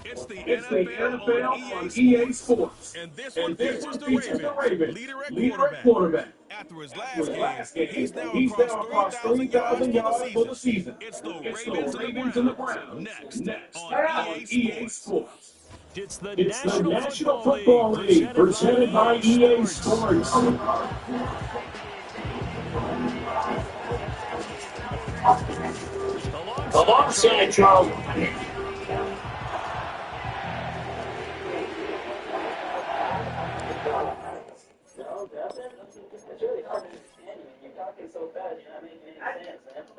It's the It's the NFL on EA Sports. And this one features the Ravens, leader at quarterback. After his After his last last game, game, he's now across 3,000 yards for for the the season. season. It's the It's the Ravens Ravens and the Browns. Next on EA Sports. It's the It's the National Football League presented by EA Sports. Alongside Charles. It's really hard to understand you. You're talking so fast, you're not making any sense.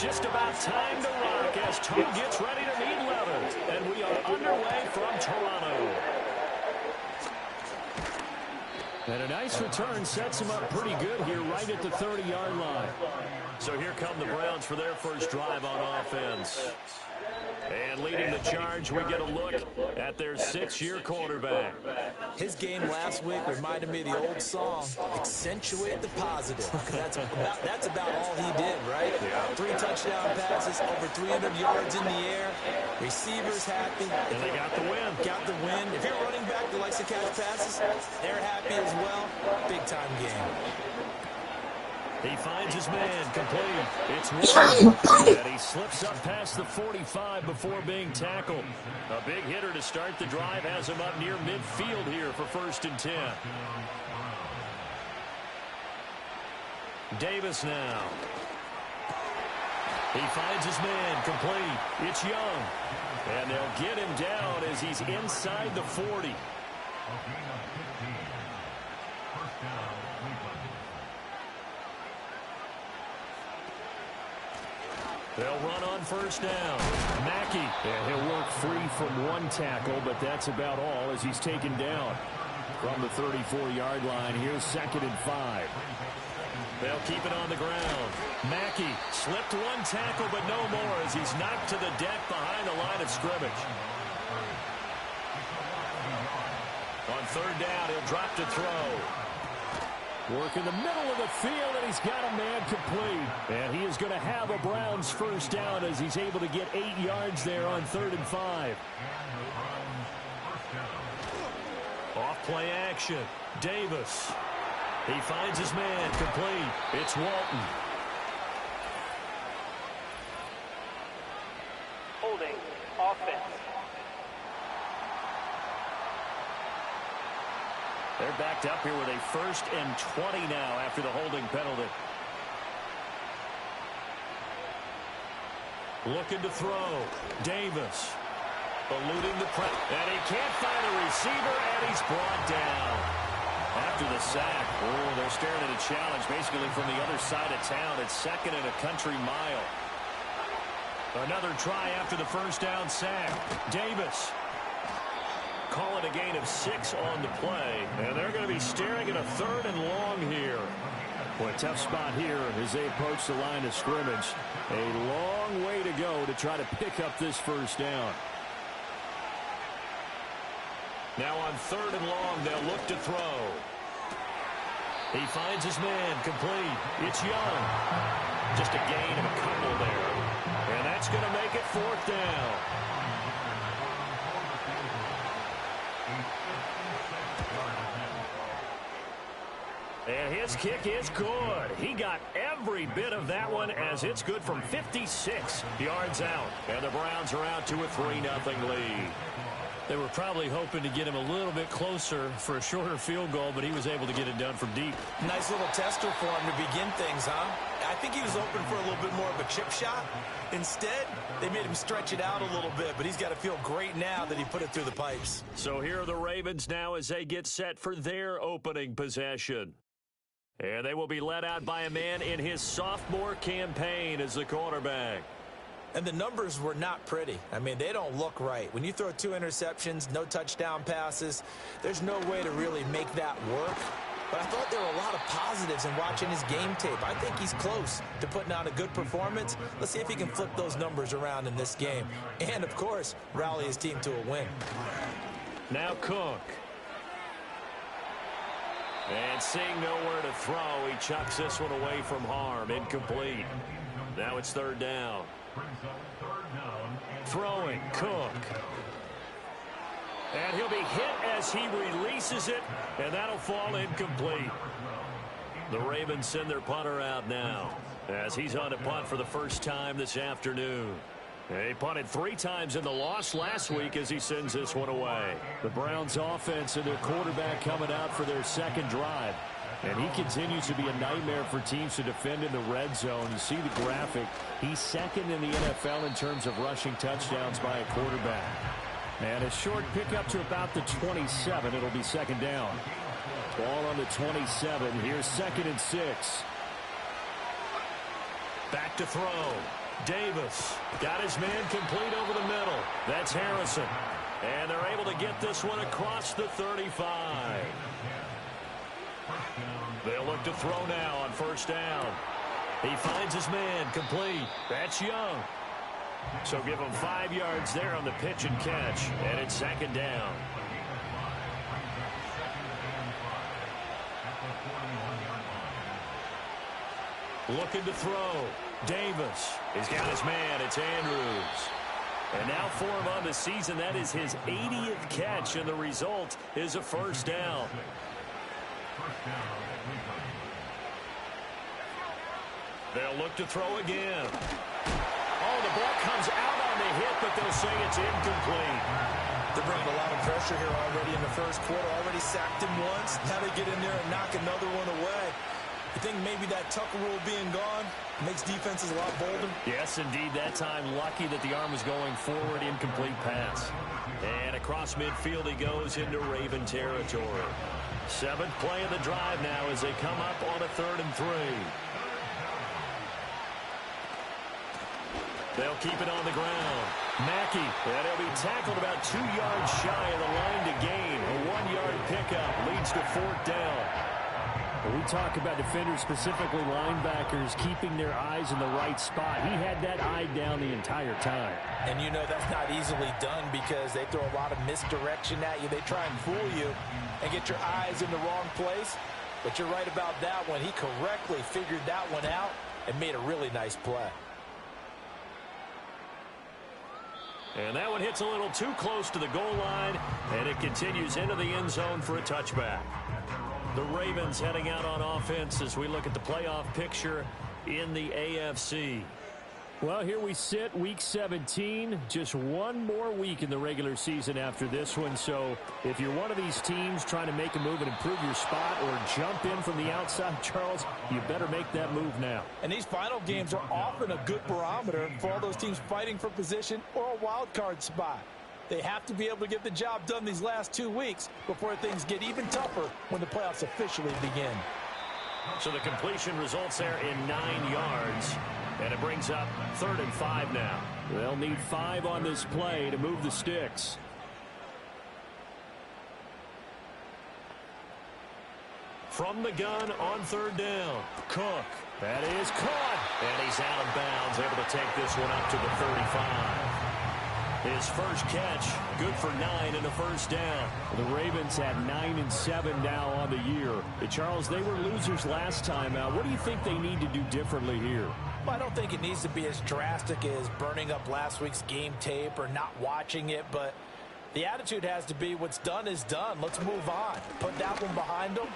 Just about time to rock as Tom gets ready to meet Leather. And we are underway from Toronto. And a nice return sets him up pretty good here right at the 30-yard line. So here come the Browns for their first drive on offense. And leading the charge, we get a look at their 6-year quarterback. His game last week reminded me of the old song, accentuate the positive. That's about all he did, right? Yeah. 3 touchdown passes, over 300 yards in the air. Receivers happy. And they got the win. Got the win. If you're a running back that likes to catch passes, they're happy as well. Big-time game. He finds his man complete. It's Warren. And he slips up past the 45 before being tackled. A big hitter to start the drive has him up near midfield here for 1st and 10. Davis now. He finds his man complete. It's Young. And they'll get him down as he's inside the 40. They'll run on 1st down. Mackey, and he'll work free from 1 tackle, but that's about all as he's taken down from the 34-yard line. Here's 2nd and 5. They'll keep it on the ground. Mackey slipped 1 tackle, but no more as he's knocked to the deck behind the line of scrimmage. On 3rd down, he'll drop to throw. Work in the middle of the field, and he's got a man complete. And he is going to have a Browns 1st down as he's able to get 8 yards there on 3rd and 5. Off play action. Davis. He finds his man complete. It's Walton. Holding offense. They're backed up here with a 1st and 20 now after the holding penalty. Looking to throw. Davis. Eluding the press. And he can't find a receiver, and he's brought down. After the sack. Oh, they're staring at a challenge basically from the other side of town. It's 2nd and a country mile. Another try after the 1st down sack. Davis. Calling a gain of 6 on the play. And they're going to be staring at a 3rd and long here. Boy, tough spot here as they approach the line of scrimmage. A long way to go to try to pick up this 1st down. Now on 3rd and long, they'll look to throw. He finds his man complete. It's Young. Just a gain of a couple there. And that's going to make it 4th down. And his kick is good. He got every bit of that one as it's good from 56 yards out. And the Browns are out to a 3-0 lead. They were probably hoping to get him a little bit closer for a shorter field goal, but he was able to get it done from deep. Nice little tester for him to begin things, huh? I think he was open for a little bit more of a chip shot. Instead, they made him stretch it out a little bit, but he's got to feel great now that he put it through the pipes. So here are the Ravens now as they get set for their opening possession. And they will be led out by a man in his sophomore campaign as the quarterback. And the numbers were not pretty. I mean, they don't look right. When you throw 2 interceptions, no touchdown passes, there's no way to really make that work. But I thought there were a lot of positives in watching his game tape. I think he's close to putting out a good performance. Let's see if he can flip those numbers around in this game. And, of course, rally his team to a win. Now Cook. And seeing nowhere to throw, he chucks this one away from harm. Incomplete. Now it's third down. Throwing, Cook. And he'll be hit as he releases it, and that'll fall incomplete. The Ravens send their punter out now as he's on to punt for the first time this afternoon. He punted 3 times in the loss last week as he sends this one away. The Browns offense and their quarterback coming out for their second drive. And he continues to be a nightmare for teams to defend in the red zone. You see the graphic. He's second in the NFL in terms of rushing touchdowns by a quarterback. And a short pickup to about the 27. It'll be second down. Ball on the 27. Here's 2nd and 6. Back to throw. Davis got his man complete over the middle. That's Harrison. And they're able to get this one across the 35. They'll look to throw now on first down. He finds his man complete. That's Young. So give him 5 yards there on the pitch and catch. And it's second down. Looking to throw. Davis. He's got his man. It's Andrews. And now for him on the season, that is his 80th catch, and the result is a first down. They'll look to throw again. Oh, the ball comes out on the hit, but they'll say it's incomplete. They're bringing a lot of pressure here already in the first quarter. Already sacked him once. Now they get in there and knock another one away. I think maybe that Tucker rule being gone makes defenses a lot bolder. Yes, indeed. That time, lucky that the arm was going forward. Incomplete pass. And across midfield he goes into Raven territory. 7th play of the drive now as they come up on a 3rd and 3. They'll keep it on the ground. Mackey, and he'll be tackled about 2 yards shy of the line to gain. A 1-yard pickup leads to 4th down. We talk about defenders, specifically linebackers, keeping their eyes in the right spot. He had that eye down the entire time. And you know that's not easily done because they throw a lot of misdirection at you. They try and fool you and get your eyes in the wrong place. But you're right about that one. He correctly figured that one out and made a really nice play. And that one hits a little too close to the goal line, and it continues into the end zone for a touchback. The Ravens heading out on offense as we look at the playoff picture in the AFC. Well, here we sit, Week 17. Just one more week in the regular season after this one. So if you're one of these teams trying to make a move and improve your spot or jump in from the outside, Charles, you better make that move now. And these final games are often a good barometer for all those teams fighting for position or a wild card spot. They have to be able to get the job done these last 2 weeks before things get even tougher when the playoffs officially begin. So the completion results there in 9 yards. And it brings up 3rd and 5 now. They'll need 5 on this play to move the sticks. From the gun on 3rd down. Cook. That is caught. And he's out of bounds, able to take this one up to the 35. His first catch, good for 9 and a first down. The Ravens had 9 and 7 now on the year. Charles, they were losers last time out. What do you think they need to do differently here? Well, I don't think it needs to be as drastic as burning up last week's game tape or not watching it, but the attitude has to be what's done is done. Let's move on. Put that one behind them,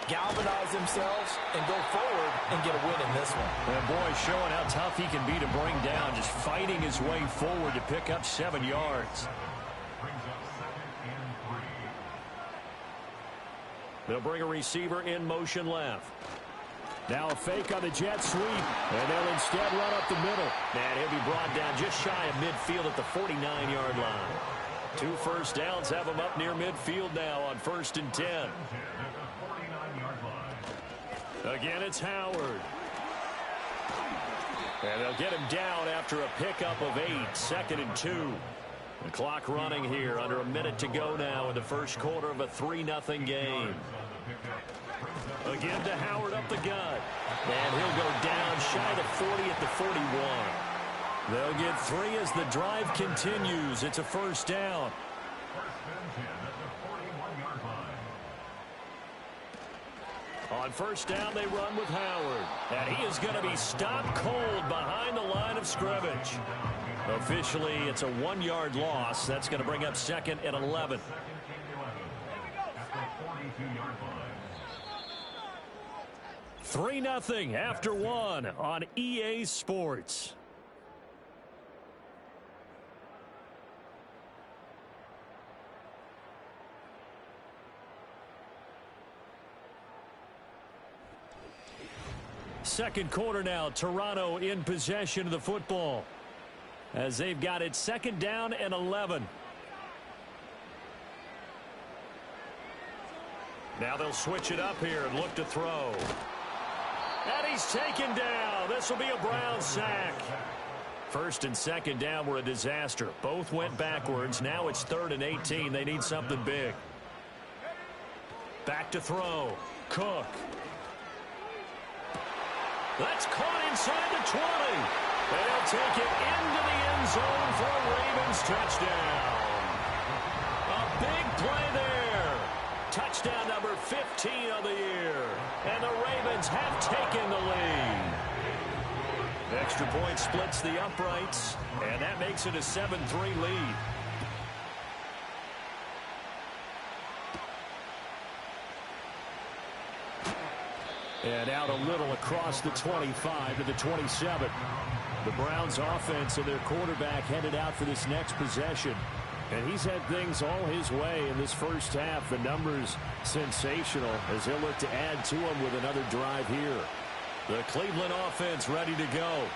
galvanize themselves, and go forward and get a win in this one. And boy, showing how tough he can be to bring down, just fighting his way forward to pick up 7 yards. They'll bring a receiver in motion left. Now a fake on the jet sweep, and they'll instead run up the middle. And he'll be brought down just shy of midfield at the 49-yard line. 2 first downs have him up near midfield now on 1st and 10. Again, it's Howard. And they'll get him down after a pickup of 8, 2nd and 2. The clock running here, under a minute to go now in the first quarter of a 3-0 game. Again to Howard up the gut. And he'll go down shy of 40 at the 41. They'll get 3 as the drive continues. It's a first down. On first down, they run with Howard. And he is going to be stopped cold behind the line of scrimmage. Officially, it's a 1-yard loss. That's going to bring up 2nd and 11. 3-0 after 1 on EA Sports. Second quarter now. Toronto in possession of the football as they've got it 2nd down and 11. Now they'll switch it up here and look to throw. And he's taken down. This will be a Brown sack. 1st and 2nd down were a disaster. Both went backwards. Now it's 3rd and 18. They need something big. Back to throw. Cook. That's caught inside the 20. They'll take it into the end zone for a Ravens touchdown. A big play there. Touchdown number 15 of the year. And the Ravens have taken the lead. Extra point splits the uprights, and that makes it a 7-3 lead. And out a little across the 25 to the 27. The Browns offense and their quarterback headed out for this next possession. And he's had things all his way in this first half. The numbers sensational as he'll look to add to them with another drive here. The Cleveland offense ready to go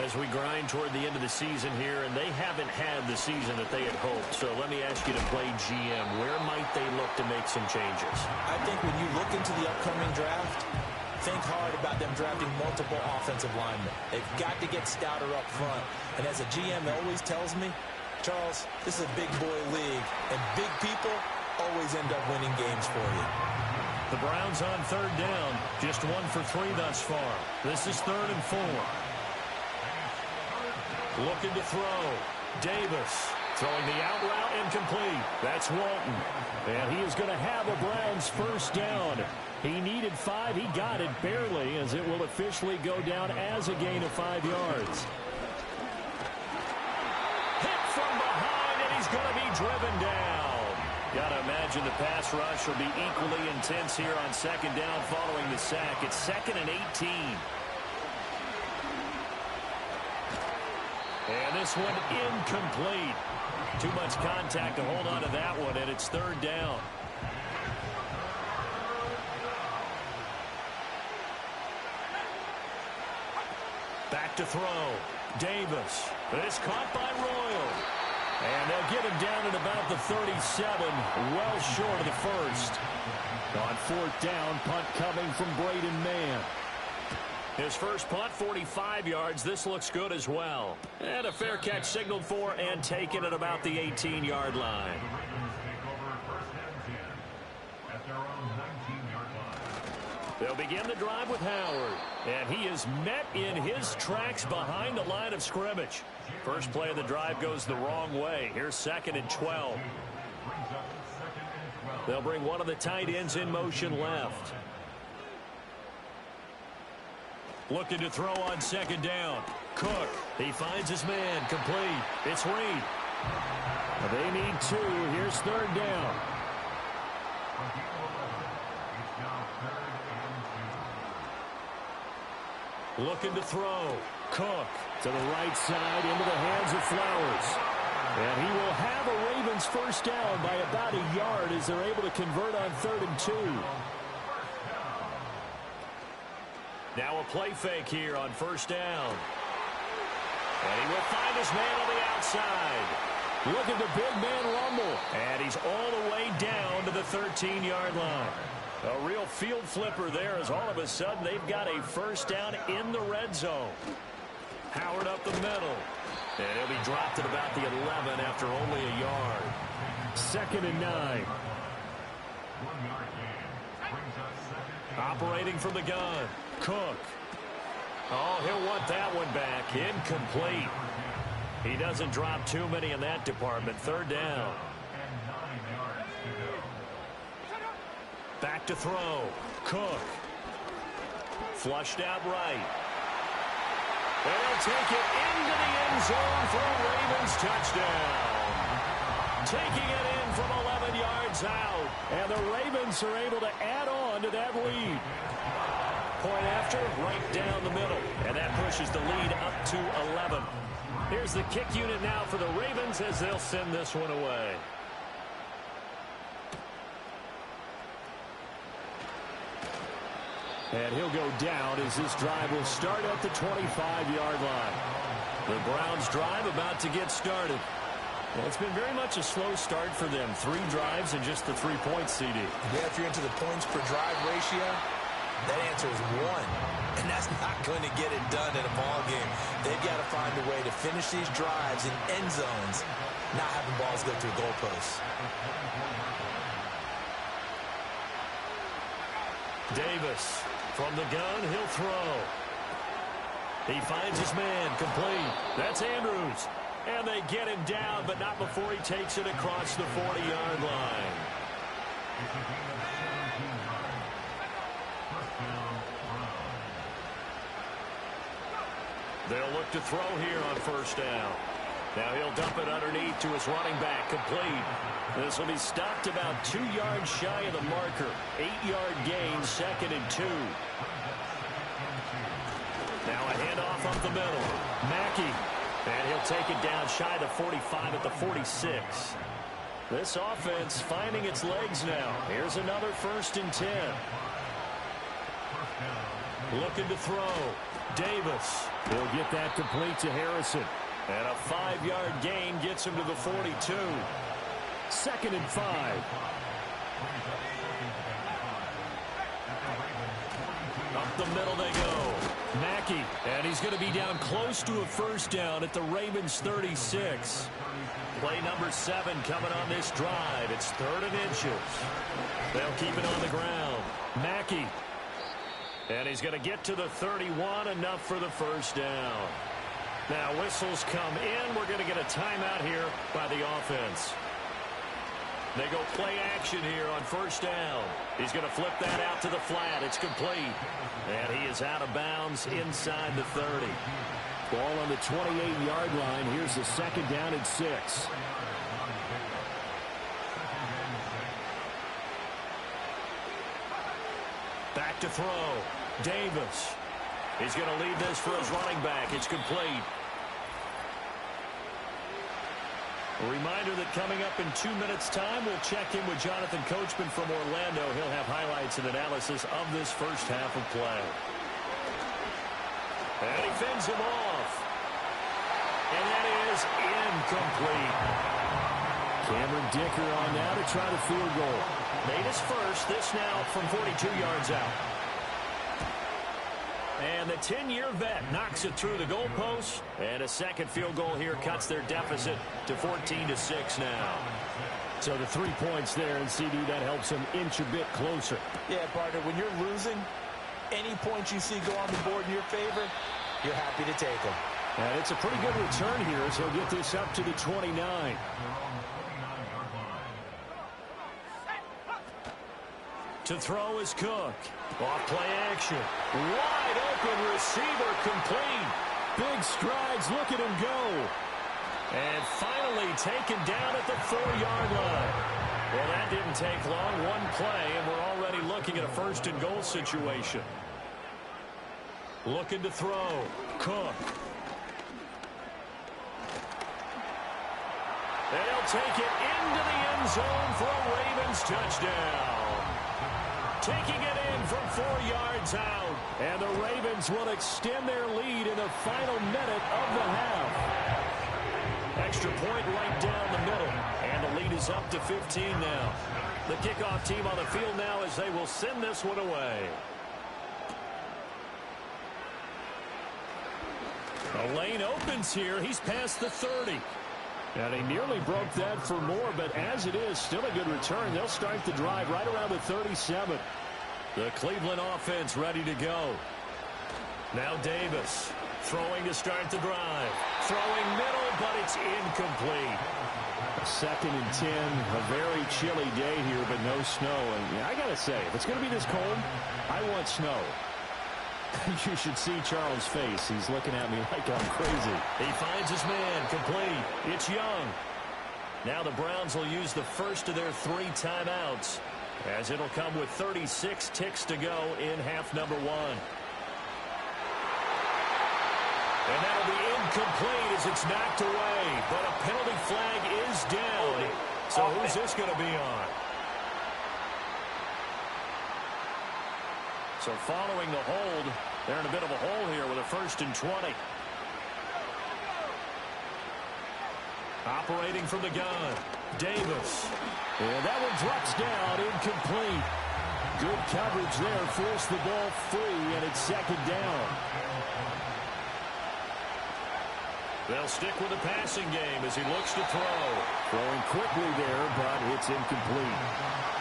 as we grind toward the end of the season here, and they haven't had the season that they had hoped. So let me ask you to play GM. Where might they look to make some changes? I think when you look into the upcoming draft, think hard about them drafting multiple offensive linemen. They've got to get stouter up front. And as a GM always tells me, Charles, this is a big boy league, and big people always end up winning games for you. The Browns on 3rd down, just 1 for 3 thus far. This is 3rd and 4. Looking to throw. Davis throwing the out route incomplete. That's Walton. And he is going to have a Browns first down. He needed 5. He got it barely, as it will officially go down as a gain of 5 yards. Hit from behind, and he's going to be driven down. Got to imagine the pass rush will be equally intense here on 2nd down following the sack. It's 2nd and 18. And this one incomplete. Too much contact to hold on to that one, and it's 3rd down. Back to throw. Davis. It's caught by Royal. And they'll get him down at about the 37, well short of the first. On 4th down, punt coming from Braden Mann. His first punt, 45 yards. This looks good as well. And a fair catch signaled for and taken at about the 18-yard line. They'll begin the drive with Howard. And he is met in his tracks behind the line of scrimmage. First play of the drive goes the wrong way. Here's 2nd and 12. They'll bring one of the tight ends in motion left. Looking to throw on 2nd down. Cook. He finds his man. Complete. It's Reed. They need 2. Here's 3rd down. Looking to throw. Cook to the right side into the hands of Flowers. And he will have a Ravens first down by about a yard as they're able to convert on 3rd and 2. Now a play fake here on 1st down. And he will find his man on the outside. Look at the big man rumble. And he's all the way down to the 13-yard line. A real field flipper there as all of a sudden they've got a first down in the red zone. Howard up the middle. And he'll be dropped at about the 11 after only a yard. 2nd and 9. Operating from the gun. Cook. Oh, he'll want that one back. Incomplete. He doesn't drop too many in that department. 3rd down. Back to throw. Cook. flushed out right. And he'll take it into the end zone for a Ravens touchdown. Taking it in from 11 yards out. And the Ravens are able to add on to that lead. Point after, right down the middle. And that pushes the lead up to 11. Here's the kick unit now for the Ravens as they'll send this one away. And he'll go down as this drive will start at the 25-yard line. The Browns drive about to get started. Well, it's been very much a slow start for them. 3 drives and just the 3 points, CD. Yeah, if you're into the points per drive ratio, that answer is 1. And that's not going to get it done in a ball game. They've got to find a way to finish these drives in end zones, not having balls go through goalposts. Davis from the gun, he'll throw. He finds his man, complete. That's Andrews. And they get him down, but not before he takes it across the 40-yard line. They'll look to throw here on first down. Now he'll dump it underneath to his running back, complete. This will be stopped about 2 yards shy of the marker. 8-yard gain, 2nd and 2. Now a handoff up the middle. Mackey. And he'll take it down shy of the 45 at the 46. This offense finding its legs now. Here's another 1st and 10. Looking to throw. Davis. He'll get that complete to Harrison. And a 5-yard gain gets him to the 42. 2nd and 5. Up the middle they go. Mackey, and he's going to be down close to a 1st down at the Ravens 36. Play number 7 coming on this drive. It's 3rd and inches. They'll keep it on the ground. Mackey, and he's going to get to the 31, enough for the 1st down. Now whistles come in. We're going to get a timeout here by the offense. They go play action here on 1st down. He's going to flip that out to the flat. It's complete. And he is out of bounds inside the 30. Ball on the 28-yard line. Here's the 2nd down and 6. Back to throw. Davis. He's going to lead this for his running back. It's complete. A reminder that coming up in 2 minutes' time, we'll check in with Jonathan Coachman from Orlando. He'll have highlights and analysis of this first half of play. And he fends him off. And that is incomplete. Cameron Dicker on now to try the field goal. Made his first. This now from 42 yards out. And the 10-year vet knocks it through the goalpost. And a 2nd field goal here cuts their deficit to 14-6 now. So the 3 points there, and CD, that helps them inch a bit closer. Yeah, partner, when you're losing, any points you see go on the board in your favor, you're happy to take them. And it's a pretty good return here as he'll get this up to the 29. To throw is Cook. Off play action. Wide open receiver, complete. Big strides. Look at him go. And finally taken down at the 4-yard line. Well, that didn't take long. 1 play, and we're already looking at a 1st and goal situation. Looking to throw. Cook. They'll take it into the end zone for a Ravens touchdown. Taking it in from 4 yards out. And the Ravens will extend their lead in the final minute of the half. Extra point right down the middle. And the lead is up to 15 now. The kickoff team on the field now as they will send this one away. A lane opens here. He's past the 30. And he nearly broke that for more, but as it is, still a good return. They'll start the drive right around the 37. The Cleveland offense ready to go. Now Davis throwing to start the drive. Throwing middle, but it's incomplete. 2nd and 10, a very chilly day here, but no snow. And I got to say, if it's going to be this cold, I want snow. You should see Charles' face. He's looking at me like I'm crazy. He finds his man, complete. It's Young. Now the Browns will use the first of their 3 timeouts, as it'll come with 36 ticks to go in half number 1. And that'll be incomplete as it's knocked away. But a penalty flag is down. So who's this going to be on? So following the hold, they're in a bit of a hole here with a 1st and 20. Operating from the gun, Davis. And that one drops down, incomplete. Good coverage there, forced the ball free, and it's 2nd down. They'll stick with the passing game as he looks to throw. Throwing quickly there, but it's incomplete.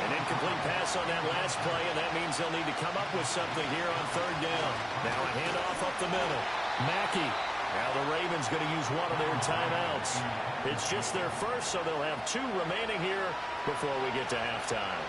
An incomplete pass on that last play, and that means they'll need to come up with something here on 3rd down. Now a handoff up the middle. Mackey. Now the Ravens going to use one of their timeouts. It's just their first, so they'll have 2 remaining here before we get to halftime.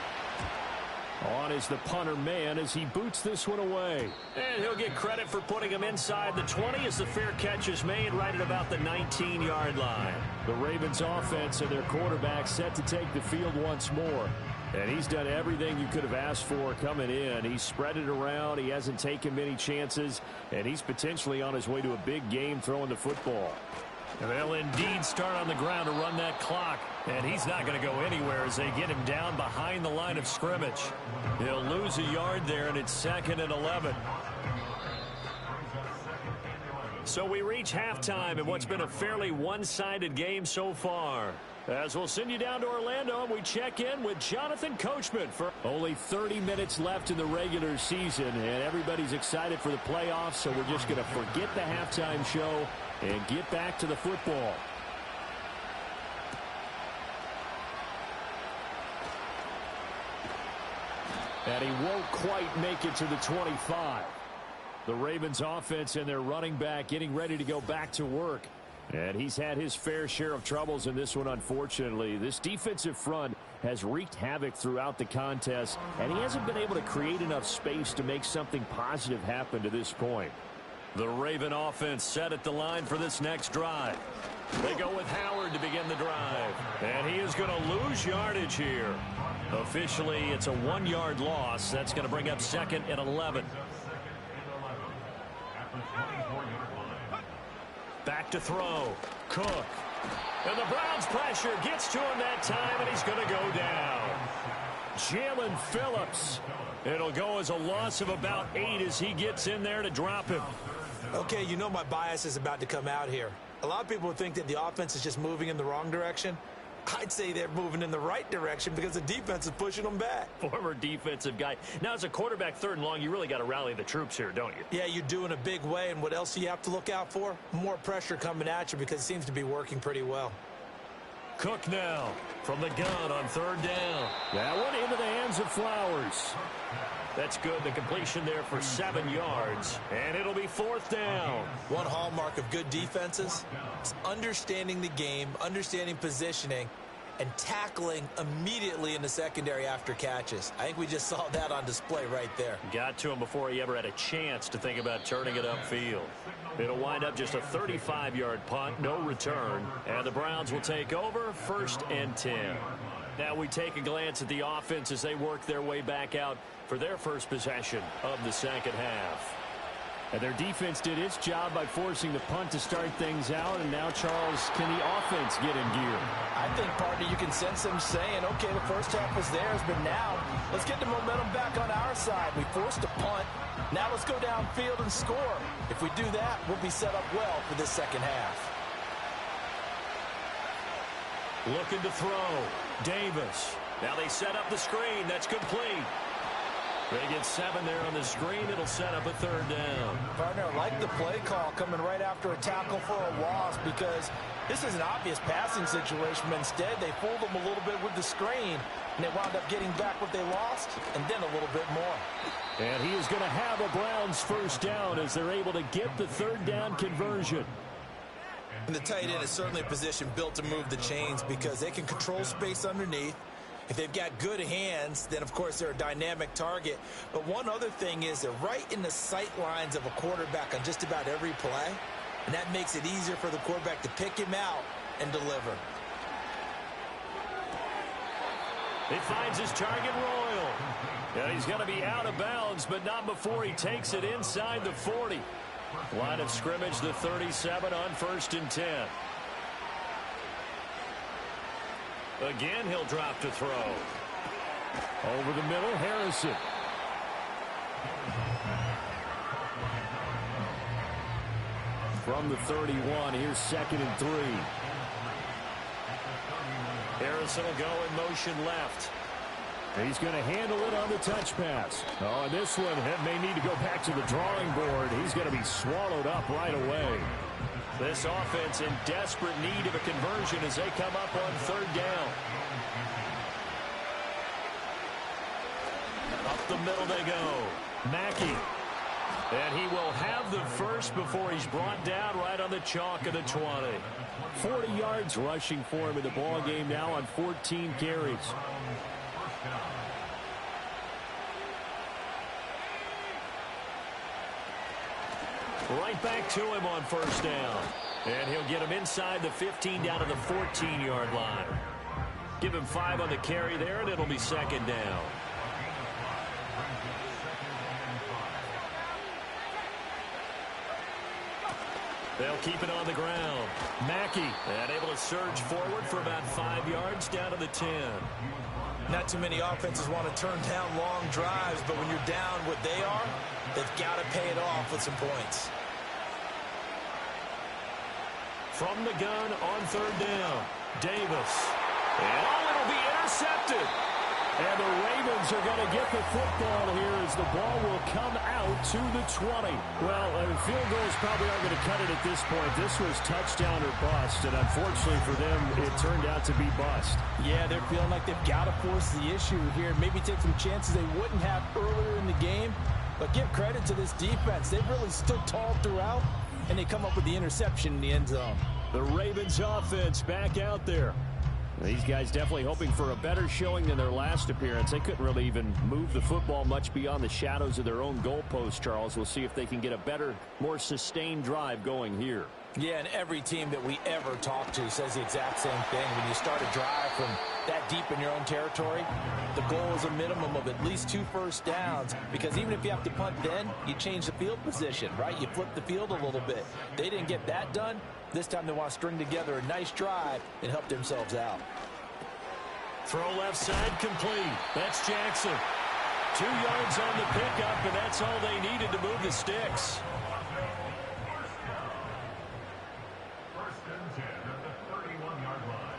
On is the punter man as he boots this one away. And he'll get credit for putting him inside the 20 as the fair catch is made right at about the 19-yard line. The Ravens offense and their quarterback set to take the field once more. And he's done everything you could have asked for coming in. He's spread it around. He hasn't taken many chances. And he's potentially on his way to a big game throwing the football. And they'll indeed start on the ground to run that clock. And he's not going to go anywhere as they get him down behind the line of scrimmage. He'll lose a yard there, and it's 2nd and 11. So we reach halftime in what's been a fairly one-sided game so far. As we'll send you down to Orlando, and we check in with Jonathan Coachman for only 30 minutes left in the regular season, and everybody's excited for the playoffs, so we're just going to forget the halftime show and get back to the football. And he won't quite make it to the 25. The Ravens offense and their running back getting ready to go back to work. And he's had his fair share of troubles in this one, unfortunately. This defensive front has wreaked havoc throughout the contest, and he hasn't been able to create enough space to make something positive happen to this point. The Raven offense set at the line for this next drive. They go with Howard to begin the drive. And he is going to lose yardage here. Officially, it's a 1-yard loss. That's going to bring up 2nd and 11. Back to throw. Cook. And the Browns pressure gets to him that time, and he's going to go down. Jalen Phillips. It'll go as a loss of about 8 as he gets in there to drop him. Okay, you know my bias is about to come out here. A lot of people would think that the offense is just moving in the wrong direction. I'd say they're moving in the right direction because the defense is pushing them back. Former defensive guy. Now, as a quarterback 3rd and long, you really got to rally the troops here, don't you? Yeah, you do in a big way. And what else do you have to look out for? More pressure coming at you because it seems to be working pretty well. Cook now from the gun on 3rd down. That one into the hands of Flowers. That's good. The completion there for 7 yards. And it'll be 4th down. One hallmark of good defenses is understanding the game, understanding positioning, and tackling immediately in the secondary after catches. I think we just saw that on display right there. Got to him before he ever had a chance to think about turning it upfield. It'll wind up just a 35-yard punt, no return. And the Browns will take over 1st and 10. Now we take a glance at the offense as they work their way back out for their first possession of the 2nd half. And their defense did its job by forcing the punt to start things out. And now, Charles, can the offense get in gear? I think, partner, you can sense them saying, okay, the first half was theirs, but now let's get the momentum back on our side. We forced a punt. Now let's go downfield and score. If we do that, we'll be set up well for this 2nd half. Looking to throw. Davis. Now they set up the screen. That's complete. They get 7 there on the screen. It'll set up a 3rd down. Partner, I like the play call coming right after a tackle for a loss because this is an obvious passing situation. But instead, they fooled them a little bit with the screen, and they wound up getting back what they lost and then a little bit more. And he is going to have a Browns 1st down as they're able to get the 3rd down conversion. And the tight end is certainly a position built to move the chains because they can control space underneath. If they've got good hands, then, of course, they're a dynamic target. But one other thing is they're right in the sight lines of a quarterback on just about every play, and that makes it easier for the quarterback to pick him out and deliver. He finds his target, Royal. And he's going to be out of bounds, but not before he takes it inside the 40. Line of scrimmage, the 37 on 1st and 10. Again, he'll drop to throw. Over the middle, Harrison. From the 31, here's 2nd and 3. Harrison will go in motion left. He's going to handle it on the touch pass. Oh, and this one may need to go back to the drawing board. He's going to be swallowed up right away. This offense in desperate need of a conversion as they come up on 3rd down. Up the middle they go. Mackey. And he will have the first before he's brought down right on the chalk of the 20. 40 yards rushing for him in the ball game now on 14 carries. Right back to him on 1st down. And he'll get him inside the 15 down to the 14-yard line. Give him 5 on the carry there, and it'll be 2nd down. They'll keep it on the ground. Mackey, and able to surge forward for about 5 yards down to the 10. Not too many offenses want to turn down long drives, but when you're down what they are, they've got to pay it off with some points. From the gun on 3rd down, Davis. And it'll be intercepted. And the Ravens are going to get the football here as the ball will come out to the 20. Well, field goals probably aren't going to cut it at this point. This was touchdown or bust, and unfortunately for them, it turned out to be bust. Yeah, they're feeling like they've got to force the issue here. Maybe take some chances they wouldn't have earlier in the game. But give credit to this defense. They've really stood tall throughout, and they come up with the interception in the end zone. The Ravens offense back out there. These guys definitely hoping for a better showing than their last appearance. They couldn't really even move the football much beyond the shadows of their own goalpost, Charles. We'll see if they can get a better, more sustained drive going here. Yeah, and every team that we ever talk to says the exact same thing. When you start a drive from that deep in your own territory, the goal is a minimum of at least 2 first downs, because even if you have to punt then, you change the field position, right? You flip the field a little bit. They didn't get that done. This time they want to string together a nice drive and help themselves out. Throw left side complete. That's Jackson. 2 yards on the pickup, and that's all they needed to move the sticks.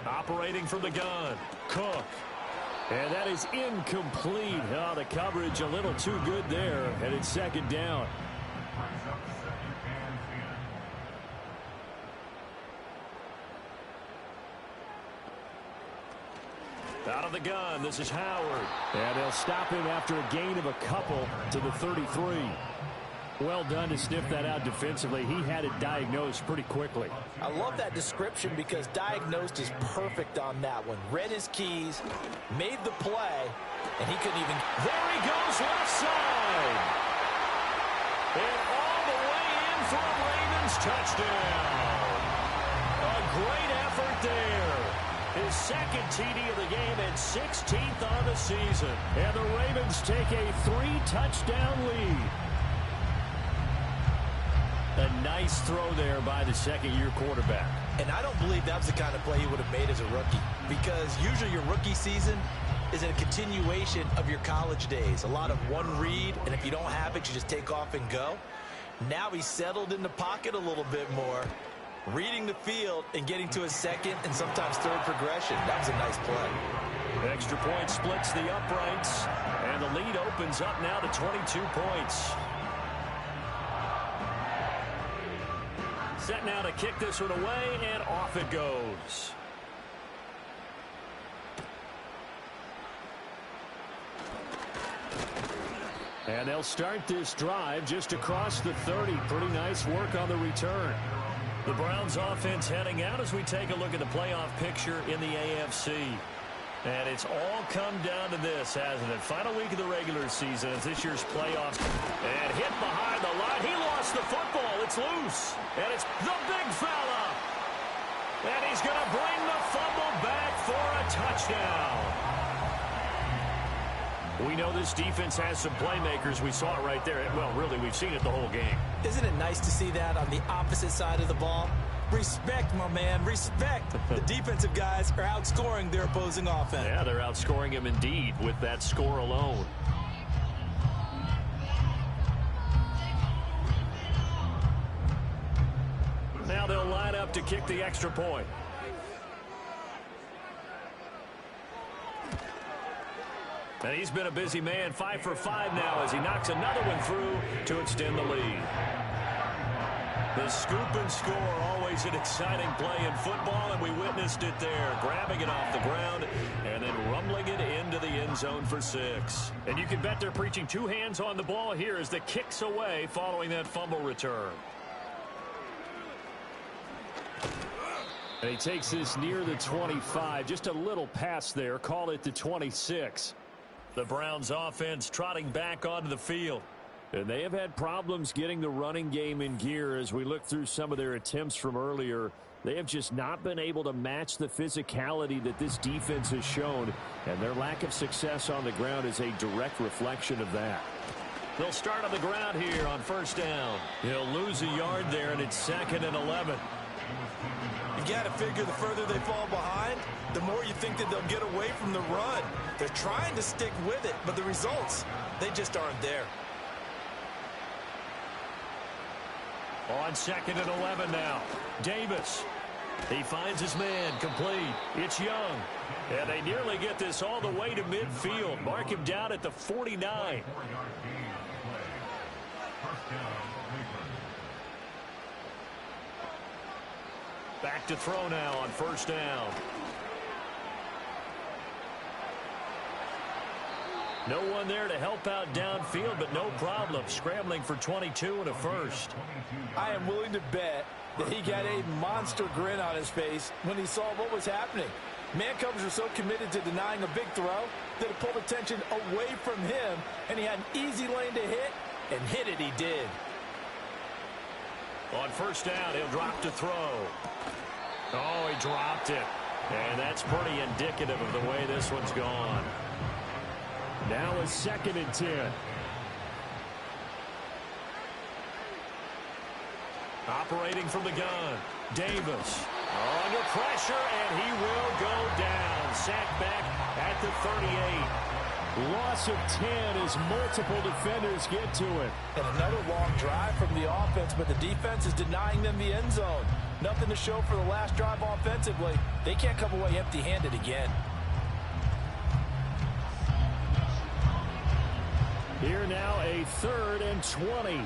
Operating from the gun, Cook. And that is incomplete. Oh, the coverage a little too good there, and it's 2nd down. Out of the gun, this is Howard. And they'll stop him after a gain of a couple to the 33. Well done to sniff that out defensively. He had it diagnosed pretty quickly. I love that description because diagnosed is perfect on that one. Read his keys, made the play, and he couldn't even... There he goes, left side. And all the way in for a Ravens touchdown. A great effort there. His 2nd TD of the game and 16th on the season. And the Ravens take a 3-touchdown lead. A nice throw there by the 2nd-year quarterback. And I don't believe that was the kind of play he would have made as a rookie, because usually your rookie season is a continuation of your college days. A lot of one read, and if you don't have it, you just take off and go. Now he's settled in the pocket a little bit more, reading the field and getting to his 2nd and sometimes 3rd progression. That was a nice play. Extra point splits the uprights, and the lead opens up now to 22 points. Set now to kick this one away, and off it goes. And they'll start this drive just across the 30. Pretty nice work on the return. The Browns offense heading out as we take a look at the playoff picture in the AFC. And it's all come down to this, hasn't it? Final week of the regular season as this year's playoffs. And hit behind the line. He lost the football. It's loose. And it's the big fella. And he's going to bring the fumble back for a touchdown. We know this defense has some playmakers. We saw it right there. Well, really, we've seen it the whole game. Isn't it nice to see that on the opposite side of the ball? Respect, my man, respect. The defensive guys are outscoring their opposing offense. Yeah, they're outscoring him indeed with that score alone. Now they'll line up to kick the extra point. And he's been a busy man, 5 for 5 now as he knocks another one through to extend the lead. The scoop and score, always an exciting play in football, and we witnessed it there, grabbing it off the ground and then rumbling it into the end zone for 6. And you can bet they're preaching 2 hands on the ball here as the kick's away following that fumble return. And he takes this near the 25, just a little pass there, call it the 26. The Browns offense trotting back onto the field. And they have had problems getting the running game in gear as we look through some of their attempts from earlier. They have just not been able to match the physicality that this defense has shown, and their lack of success on the ground is a direct reflection of that. They'll start on the ground here on first down. He'll lose a yard there, and it's 2nd and 11. You got to figure the further they fall behind, the more you think that they'll get away from the run. They're trying to stick with it, but the results, they just aren't there. On 2nd and 11 now. Davis. He finds his man complete. It's Young. And they nearly get this all the way to midfield. Mark him down at the 49. Back to throw now on first down. No one there to help out downfield, but no problem. Scrambling for 22 and a first. I am willing to bet that he got a monster grin on his face when he saw what was happening. Man-covers are so committed to denying a big throw that it pulled attention away from him, and he had an easy lane to hit, and hit it he did. On first down, he'll drop to throw. Oh, he dropped it. And that's pretty indicative of the way this one's gone. Now a 2nd and 10. Operating from the gun. Davis under pressure, and he will go down. Sacked back at the 38. Loss of 10 as multiple defenders get to it. And another long drive from the offense, but the defense is denying them the end zone. Nothing to show for the last drive offensively. They can't come away empty-handed again. Here now a 3rd and 20.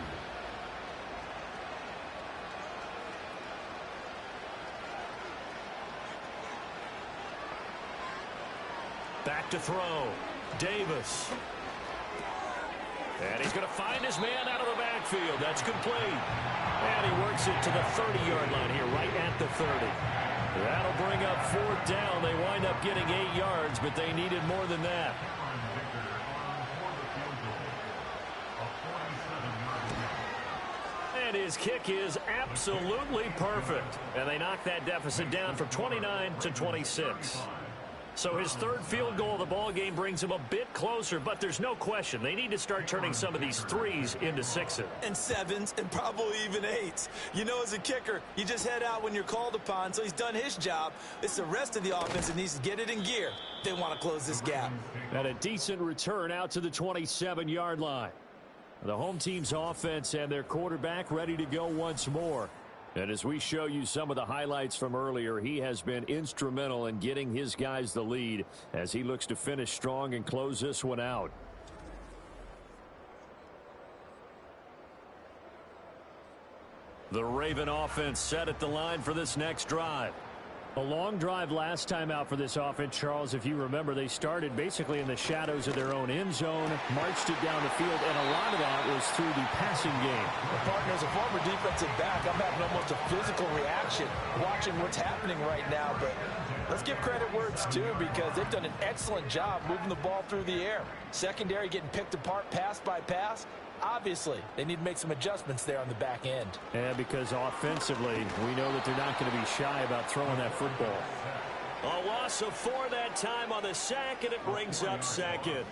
Back to throw. Davis. And he's going to find his man out of the backfield. That's complete. And he works it to the 30-yard line here, right at the 30. That'll bring up 4th down. They wind up getting 8 yards, but they needed more than that. And his kick is absolutely perfect. And they knock that deficit down from 29 to 26. So his 3rd field goal of the ball game brings him a bit closer, but there's no question they need to start turning some of these 3s into 6s. And 7s and probably even 8s. You know, as a kicker, you just head out when you're called upon, so he's done his job. It's the rest of the offense that needs to get it in gear. They want to close this gap. And a decent return out to the 27-yard line. The home team's offense and their quarterback ready to go once more. And as we show you some of the highlights from earlier, he has been instrumental in getting his guys the lead as he looks to finish strong and close this one out. The Raven offense set at the line for this next drive. A long drive last time out for this offense, Charles. If you remember, they started basically in the shadows of their own end zone, marched it down the field, and a lot of that was through the passing game. Well, partner, as a former defensive back, I'm having almost a physical reaction watching what's happening right now. But let's give credit where it's due, because they've done an excellent job moving the ball through the air. Secondary getting picked apart pass by pass. Obviously, they need to make some adjustments there on the back end. Yeah, because offensively, we know that they're not going to be shy about throwing that football. A loss of 4 that time on the sack, and it brings up second.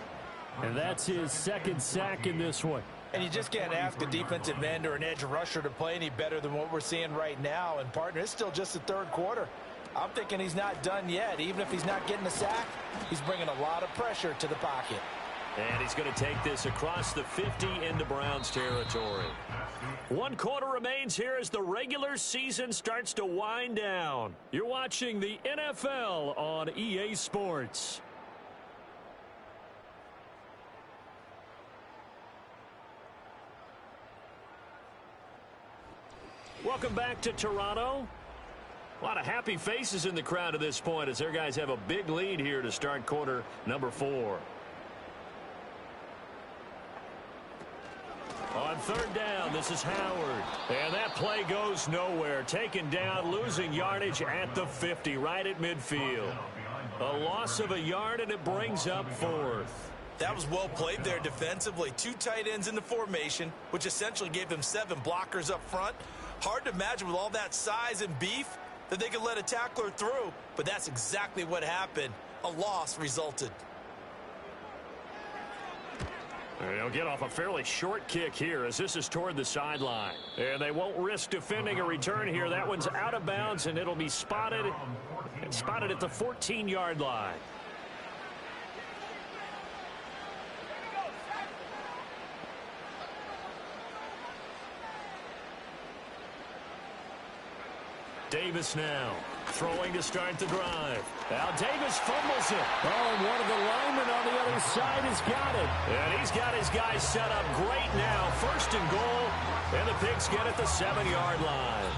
And that's his second sack in this one. And you just can't ask a defensive end or an edge rusher to play any better than what we're seeing right now. And, partner, it's still just the third quarter. I'm thinking he's not done yet. Even if he's not getting a sack, he's bringing a lot of pressure to the pocket. And he's going to take this across the 50 into Browns territory. 1 quarter remains here as the regular season starts to wind down. You're watching the NFL on EA Sports. Welcome back to Toronto. A lot of happy faces in the crowd at this point as their guys have a big lead here to start quarter number 4. On third down, this is Howard. And that play goes nowhere. Taken down, losing yardage at the 50, right at midfield. A loss of a yard, and it brings up 4th. That was well played there defensively. 2 tight ends in the formation, which essentially gave them 7 blockers up front. Hard to imagine with all that size and beef that they could let a tackler through, but that's exactly what happened. A loss resulted. They'll get off a fairly short kick here as this is toward the sideline. And they won't risk defending a return here. That one's out of bounds, and it'll be spotted at the 14-yard line. Davis now throwing to start the drive. Now Davis fumbles it. Oh, and one of the linemen on the other side has got it. And he's got his guys set up great now. 1st and goal, and the Pigs get at the 7-yard line.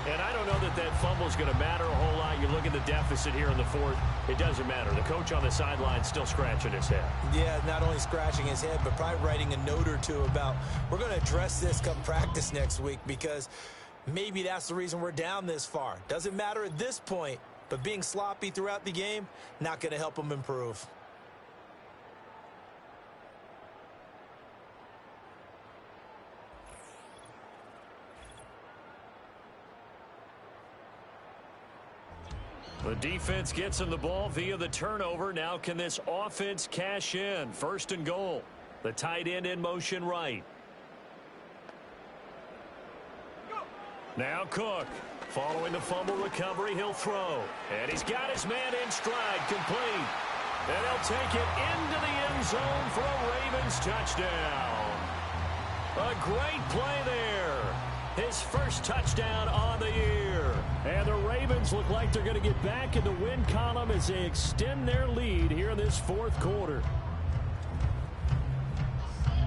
And I don't know that that fumble is going to matter a whole lot. You look at the deficit here in the 4th. It doesn't matter. The coach on the sideline still scratching his head. Yeah, not only scratching his head, but probably writing a note or two about, we're going to address this come practice next week, because maybe that's the reason we're down this far. Doesn't matter at this point, but being sloppy throughout the game, not going to help them improve. The defense gets him the ball via the turnover. Now can this offense cash in? 1st and goal. The tight end in motion right. Now Cook. Following the fumble recovery, he'll throw. And he's got his man in stride, complete. And he'll take it into the end zone for a Ravens touchdown. A great play there. His first touchdown on the year. And the Ravens look like they're going to get back in the win column as they extend their lead here in this 4th quarter.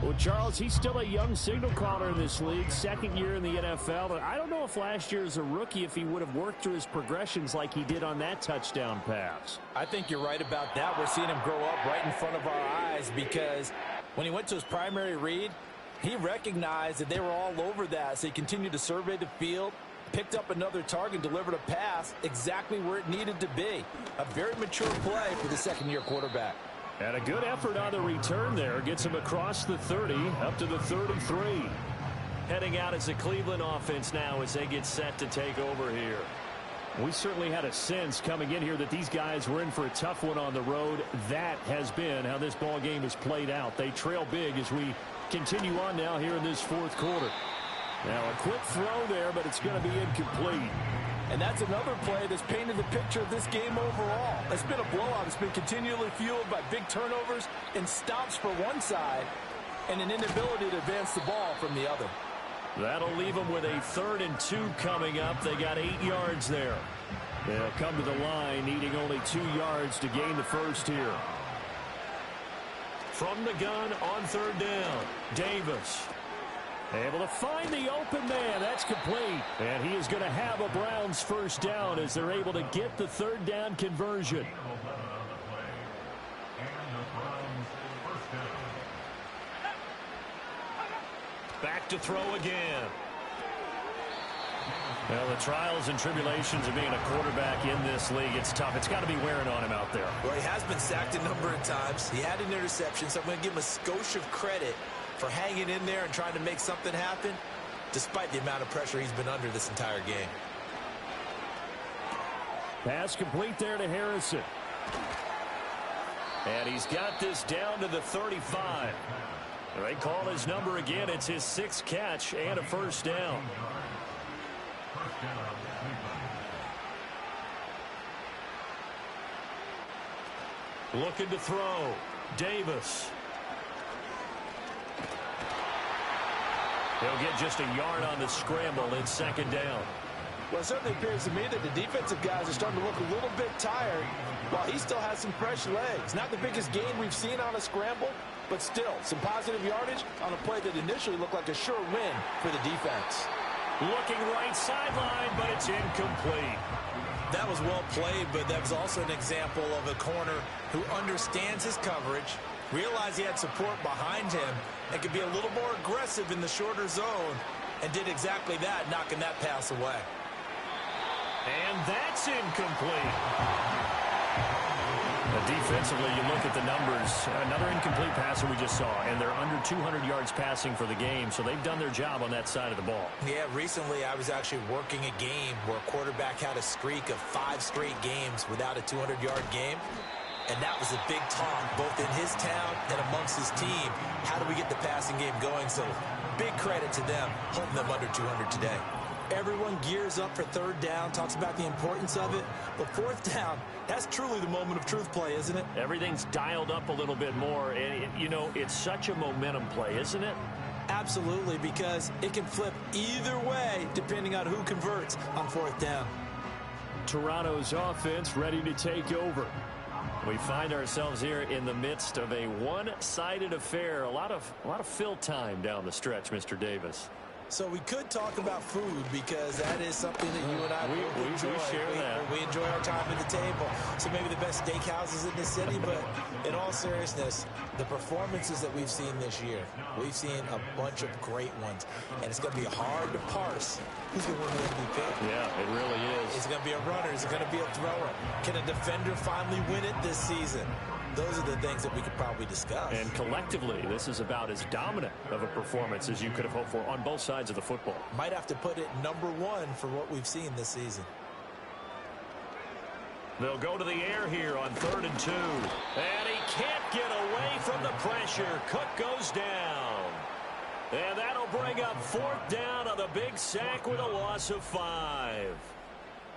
Well, Charles, he's still a young signal caller in this league, 2nd year in the NFL. But I don't know if last year as a rookie, if he would have worked through his progressions like he did on that touchdown pass. I think you're right about that. We're seeing him grow up right in front of our eyes, because when he went to his primary read, he recognized that they were all over that. So he continued to survey the field, picked up another target, delivered a pass exactly where it needed to be. A very mature play for the 2nd-year quarterback. And a good effort on the return there. Gets him across the 30, up to the 33. Heading out as the Cleveland offense now as they get set to take over here. We certainly had a sense coming in here that these guys were in for a tough one on the road. That has been how this ball game has played out. They trail big as we continue on now here in this 4th quarter. Now a quick throw there, but it's going to be incomplete. And that's another play that's painted the picture of this game overall. It's been a blowout. It's been continually fueled by big turnovers and stops for one side and an inability to advance the ball from the other. That'll leave them with a 3rd and 2 coming up. They got 8 yards there. They'll come to the line needing only 2 yards to gain the first here. From the gun on 3rd down, Davis. Able to find the open man. That's complete. And he is going to have a Browns first down as they're able to get the third down conversion. Back to throw again. Well, the trials and tribulations of being a quarterback in this league, it's tough. It's got to be wearing on him out there. Well, he has been sacked a number of times. He had an interception, so I'm going to give him a skosh of credit for hanging in there and trying to make something happen, despite the amount of pressure he's been under this entire game. Pass complete there to Harrison. And he's got this down to the 35. They call his number again. It's his 6th catch and a first down. Looking to throw. Davis. He'll get just a yard on the scramble. It's second down. Well, it certainly appears to me that the defensive guys are starting to look a little bit tired while he still has some fresh legs. Not the biggest gain we've seen on a scramble, but still some positive yardage on a play that initially looked like a sure win for the defense. Looking right sideline, but it's incomplete. That was well played, but that was also an example of a corner who understands his coverage, realized he had support behind him, and could be a little more aggressive in the shorter zone, and did exactly that, knocking that pass away. And that's incomplete. Defensively, you look at the numbers. Another incomplete passer we just saw, and they're under 200 yards passing for the game, so they've done their job on that side of the ball. Yeah, recently I was actually working a game where a quarterback had a streak of 5 straight games without a 200-yard game, and that was a big talk, both in his town and amongst his team. How do we get the passing game going? So big credit to them, holding them under 200 today. Everyone gears up for third down, talks about the importance of it. But fourth down, that's truly the moment of truth play, isn't it? Everything's dialed up a little bit more, and, you know, it's such a momentum play, isn't it? Absolutely, because it can flip either way depending on who converts on fourth down. Toronto's offense ready to take over. We find ourselves here in the midst of a one-sided affair. A lot of fill time down the stretch, Mr. Davis. So we could talk about food because that is something that you and I both enjoy. We share that. We enjoy our time at the table. So maybe the best steakhouses in the city, but in all seriousness, the performances that we've seen this year, we've seen a bunch of great ones, and it's going to be hard to parse who's going to win the MVP. Yeah, it really is. Is it going to be a runner? Is it going to be a thrower? Can a defender finally win it this season? Those are the things that we could probably discuss. And collectively, this is about as dominant of a performance as you could have hoped for on both sides of the football. Might have to put it number 1 for what we've seen this season. They'll go to the air here on 3rd and 2. And he can't get away from the pressure. Cook goes down. And that'll bring up 4th down on the big sack with a loss of 5.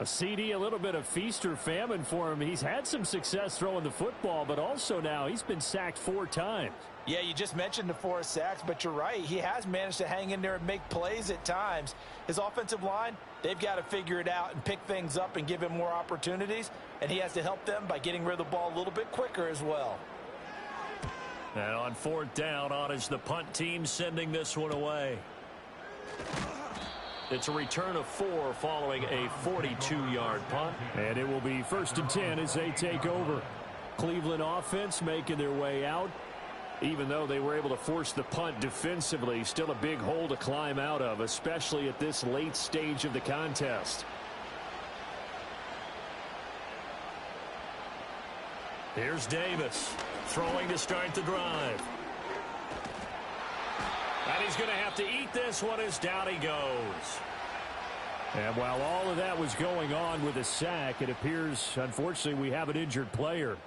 A CD, a little bit of feast or famine for him. He's had some success throwing the football, but also now he's been sacked 4 times. Yeah, you just mentioned the 4 sacks, but you're right. He has managed to hang in there and make plays at times. His offensive line, they've got to figure it out and pick things up and give him more opportunities, and he has to help them by getting rid of the ball a little bit quicker as well. And on 4th down, on is the punt team sending this one away. It's a return of 4 following a 42-yard punt. And it will be 1st and 10 as they take over. Cleveland offense making their way out. Even though they were able to force the punt defensively, still a big hole to climb out of, especially at this late stage of the contest. Here's Davis throwing to start the drive. And he's going to have to eat this one as down he goes. And while all of that was going on with a sack, it appears, unfortunately, we have an injured player.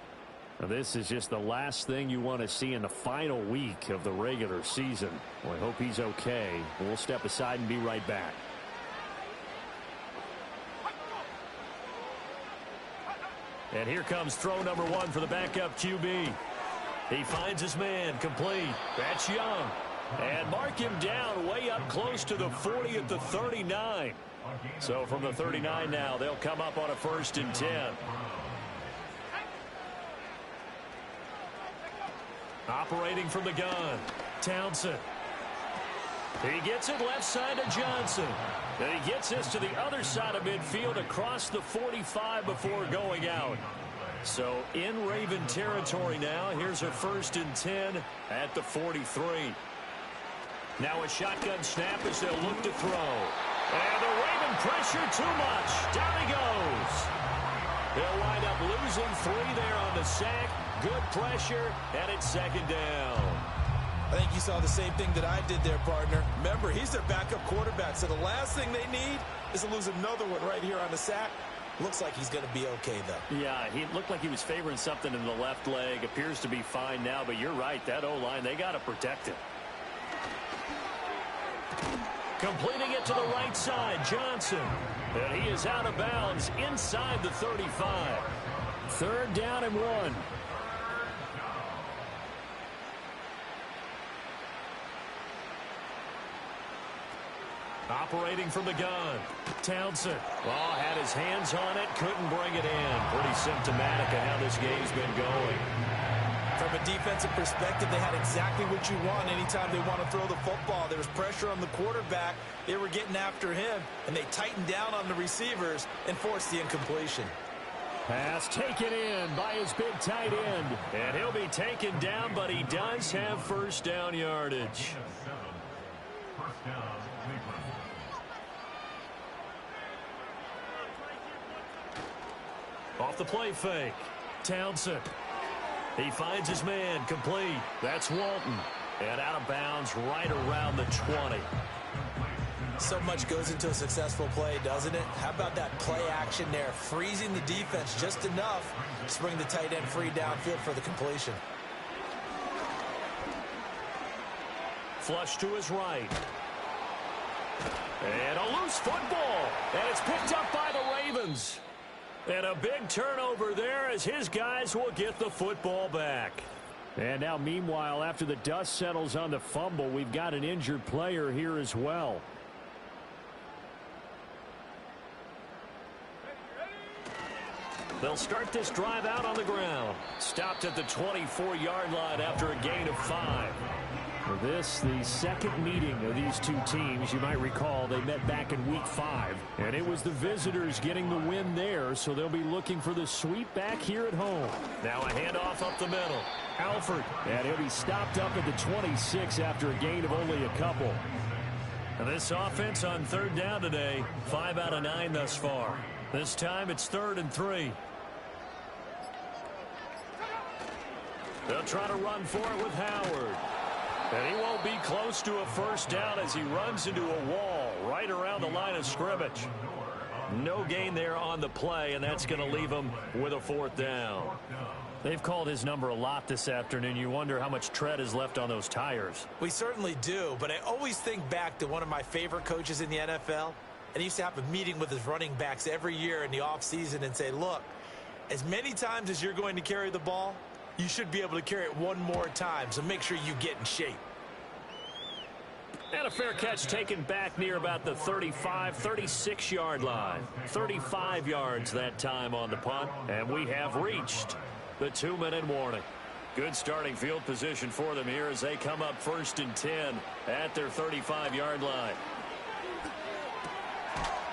Now, this is just the last thing you want to see in the final week of the regular season. Well, I hope he's okay. We'll step aside and be right back. And here comes throw number 1 for the backup QB. He finds his man complete. That's Young. And mark him down way up close to the 40 at the 39. So from the 39 now, they'll come up on a 1st and 10. Operating from the gun, Townsend. He gets it left side to Johnson. And he gets this to the other side of midfield across the 45 before going out. So in Raven territory now. Here's a 1st and 10 at the 43. Now a shotgun snap as they'll look to throw. And the Raven pressure too much. Down he goes. They'll wind up losing 3 there on the sack. Good pressure, and it's 2nd down. I think you saw the same thing that I did there, partner. Remember, he's their backup quarterback, so the last thing they need is to lose another one right here on the sack. Looks like he's going to be okay, though. Yeah, he looked like he was favoring something in the left leg. Appears to be fine now, but you're right. That O-line, they got to protect it. Completing it to the right side, Johnson. And he is out of bounds inside the 35. 3rd down and 1. Operating from the gun. Townsend. Oh, had his hands on it. Couldn't bring it in. Pretty symptomatic of how this game's been going. From a defensive perspective, they had exactly what you want anytime they want to throw the football. There was pressure on the quarterback. They were getting after him, and they tightened down on the receivers and forced the incompletion. Pass taken in by his big tight end. And he'll be taken down, but he does have 1st down yardage. Off the play fake. Townsend. He finds his man complete. That's Walton. And out of bounds right around the 20. So much goes into a successful play, doesn't it? How about that play action there? Freezing the defense just enough to bring the tight end free downfield for the completion. Flush to his right. And a loose football. And it's picked up by the Ravens. And a big turnover there as his guys will get the football back. And now, meanwhile, after the dust settles on the fumble, we've got an injured player here as well. They'll start this drive out on the ground. Stopped at the 24-yard line after a gain of 5. For this, the 2nd meeting of these two teams. You might recall they met back in Week 5. And it was the visitors getting the win there, so they'll be looking for the sweep back here at home. Now a handoff up the middle. Alford. And he'll be stopped up at the 26 after a gain of only a couple. And this offense on 3rd down today, 5 out of 9 thus far. This time it's 3rd and 3. They'll try to run for it with Howard. And he won't be close to a 1st down as he runs into a wall right around the line of scrimmage. No gain there on the play, and that's going to leave him with a 4th down. They've called his number a lot this afternoon. You wonder how much tread is left on those tires. We certainly do, but I always think back to one of my favorite coaches in the NFL. And he used to have a meeting with his running backs every year in the offseason and say, look, as many times as you're going to carry the ball, you should be able to carry it one more time, so make sure you get in shape. And a fair catch taken back near about the 35, 36-yard line. 35 yards that time on the punt, and we have reached the 2-minute warning. Good starting field position for them here as they come up 1st and 10 at their 35-yard line.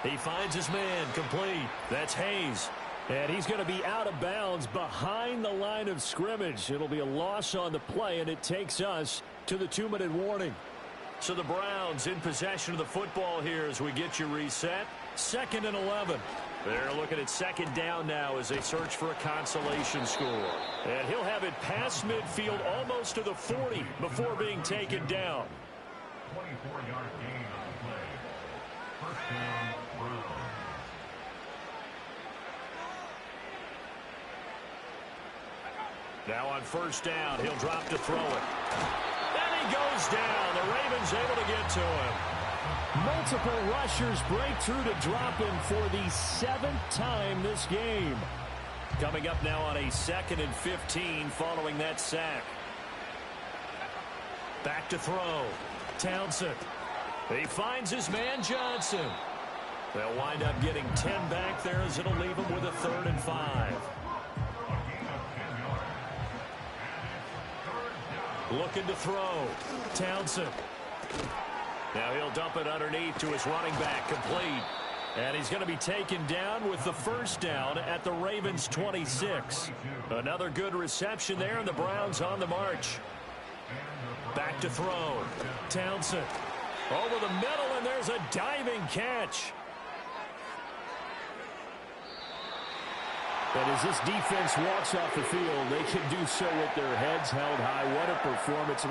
He finds his man complete. That's Hayes. And he's going to be out of bounds behind the line of scrimmage. It'll be a loss on the play, and it takes us to the 2-minute warning. So the Browns in possession of the football here as we get you reset. 2nd and 11. They're looking at 2nd down now as they search for a consolation score. And he'll have it past midfield almost to the 40 before being taken down. 24-yard gain on the play. 1st down, Browns. Now on 1st down, he'll drop to throw it. And he goes down. The Ravens able to get to him. Multiple rushers break through to drop him for the 7th time this game. Coming up now on a 2nd and 15 following that sack. Back to throw. Townsend. He finds his man Johnson. They'll wind up getting 10 back there as it'll leave him with a 3rd and 5. Looking to throw. Townsend. Now he'll dump it underneath to his running back, complete. And he's going to be taken down with the first down at the Ravens' 26. Another good reception there, and the Browns on the march. Back to throw. Townsend over the middle, and there's a diving catch. And as this defense walks off the field, they can do so with their heads held high. What a performance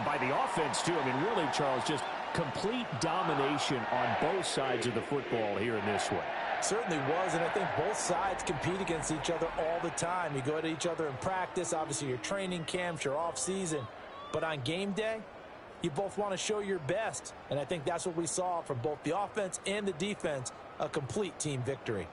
by the offense, too. I mean, really, Charles, just complete domination on both sides of the football here in this one. Certainly was, and I think both sides compete against each other all the time. You go at each other in practice, obviously your training camps, your off-season. But on game day, you both want to show your best. And I think that's what we saw from both the offense and the defense, a complete team victory.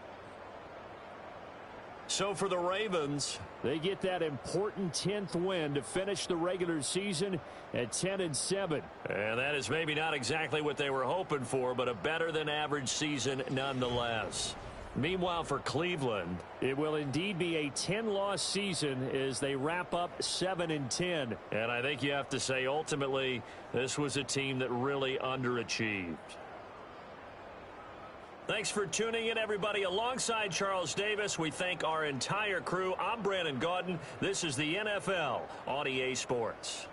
So for the Ravens, they get that important 10th win to finish the regular season at 10-7. And that is maybe not exactly what they were hoping for, but a better than average season nonetheless. Meanwhile, for Cleveland, it will indeed be a 10-loss season as they wrap up 7-10. And I think you have to say, ultimately, this was a team that really underachieved. Thanks for tuning in, everybody. Alongside Charles Davis, we thank our entire crew. I'm Brandon Gaudin. This is the NFL on EA Sports.